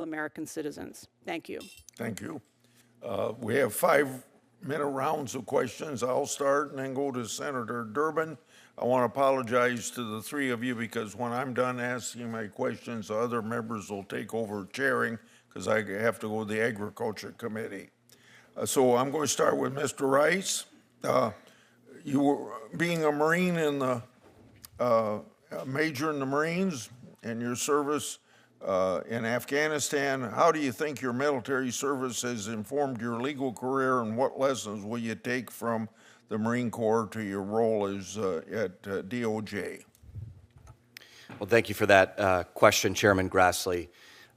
American citizens. Thank you. Thank you. We have 5-minute rounds of questions. I'll start and then go to Senator Durbin. I want to apologize to the three of you because when I'm done asking my questions, the other members will take over chairing because I have to go to the Agriculture Committee. So I'm going to start with Mr. Rice. You were being a Marine in the a major in the Marines and your service in Afghanistan. How do you think your military service has informed your legal career, and what lessons will you take from the Marine Corps to your role as at DOJ? Well, thank you for that question, Chairman Grassley.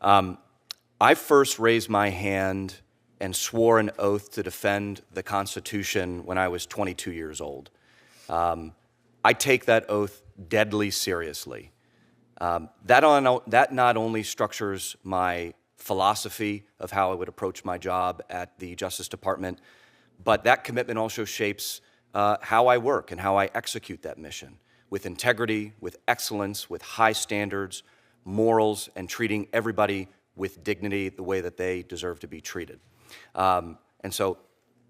I first raised my hand and swore an oath to defend the Constitution when I was 22 years old. I take that oath deadly seriously. That not only structures my philosophy of how I would approach my job at the Justice Department, but that commitment also shapes how I work and how I execute that mission, with integrity, with excellence, with high standards, morals, and treating everybody with dignity the way that they deserve to be treated. And so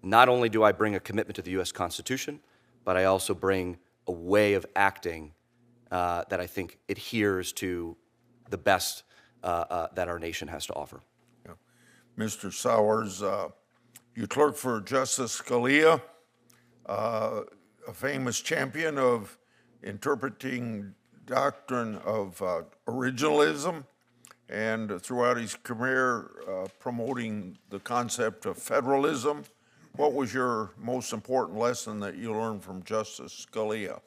not only do I bring a commitment to the U.S. Constitution, but I also bring a way of acting that I think adheres to the best that our nation has to offer. Yeah. Mr. Sowers, you clerked for Justice Scalia, a famous champion of interpreting doctrine of originalism, and throughout his career promoting the concept of federalism. What was your most important lesson that you learned from Justice Scalia?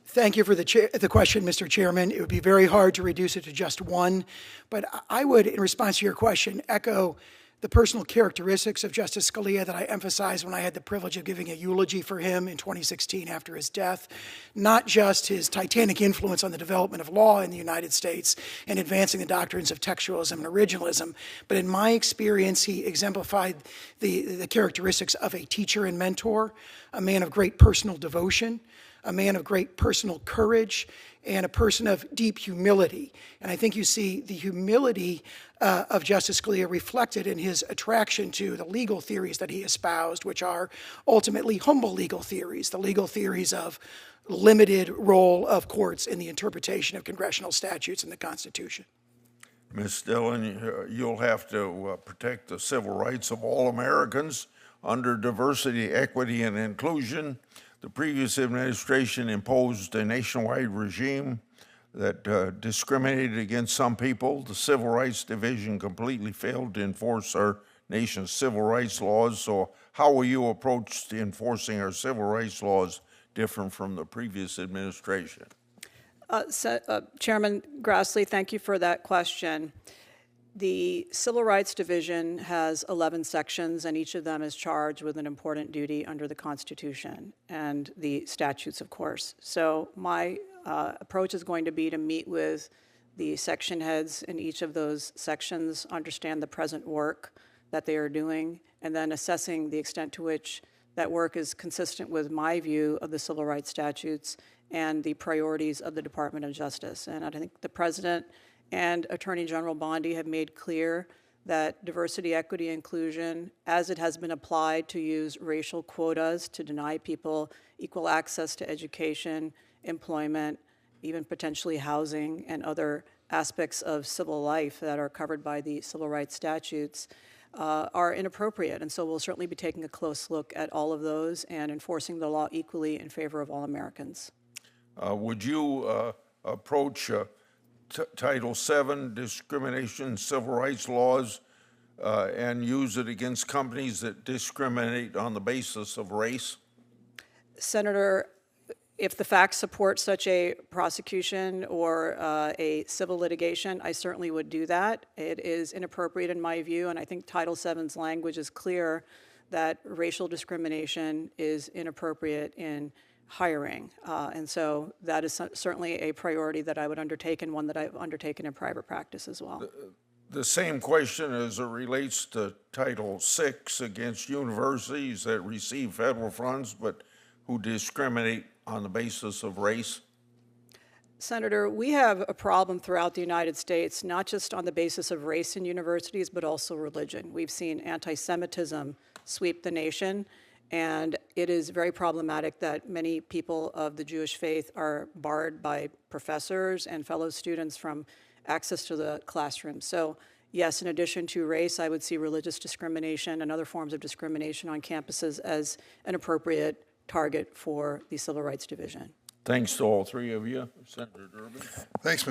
Thank you for the question, Mr. Chairman. It would be very hard to reduce it to just one, but I would, in response to your question, echo the personal characteristics of Justice Scalia that I emphasized when I had the privilege of giving a eulogy for him in 2016 after his death. Not just his titanic influence on the development of law in the United States and advancing the doctrines of textualism and originalism, but in my experience, he exemplified the characteristics of a teacher and mentor, a man of great personal devotion, a man of great personal courage, and a person of deep humility. And I think you see the humility of Justice Scalia reflected in his attraction to the legal theories that he espoused, which are ultimately humble legal theories, the legal theories of limited role of courts in the interpretation of congressional statutes and the Constitution. Ms. Dhillon, you'll have to protect the civil rights of all Americans under diversity, equity, and inclusion. The previous administration imposed a nationwide regime that discriminated against some people. The Civil Rights Division completely failed to enforce our nation's civil rights laws. So how will you approach enforcing our civil rights laws different from the previous administration? Chairman Grassley, thank you for that question. The Civil Rights Division has 11 sections, and each of them is charged with an important duty under the Constitution and the statutes, of course. So my approach is going to be to meet with the section heads in each of those sections, understand the present work that they are doing, and then assessing the extent to which that work is consistent with my view of the civil rights statutes and the priorities of the Department of Justice. And I think the President and Attorney General Bondi have made clear that diversity, equity, inclusion, as it has been applied to use racial quotas to deny people equal access to education, employment, even potentially housing and other aspects of civil life that are covered by the civil rights statutes, are inappropriate. And so we'll certainly be taking a close look at all of those and enforcing the law equally in favor of all Americans. Would you approach Title VII discrimination civil rights laws and use it against companies that discriminate on the basis of race? Senator, if the facts support such a prosecution or a civil litigation, I certainly would do that. It is inappropriate in my view, and I think Title VII's language is clear that racial discrimination is inappropriate in hiring. And so that is certainly a priority that I would undertake and one that I've undertaken in private practice as well. The same question as it relates to Title VI against universities that receive federal funds but who discriminate on the basis of race? Senator, we have a problem throughout the United States, not just on the basis of race in universities, but also religion. We've seen anti-Semitism sweep the nation, and it is very problematic that many people of the Jewish faith are barred by professors and fellow students from access to the classroom. So yes, in addition to race, I would see religious discrimination and other forms of discrimination on campuses as an appropriate target for the Civil Rights Division. Thanks to all three of you. Senator Durbin. Thanks, Mr.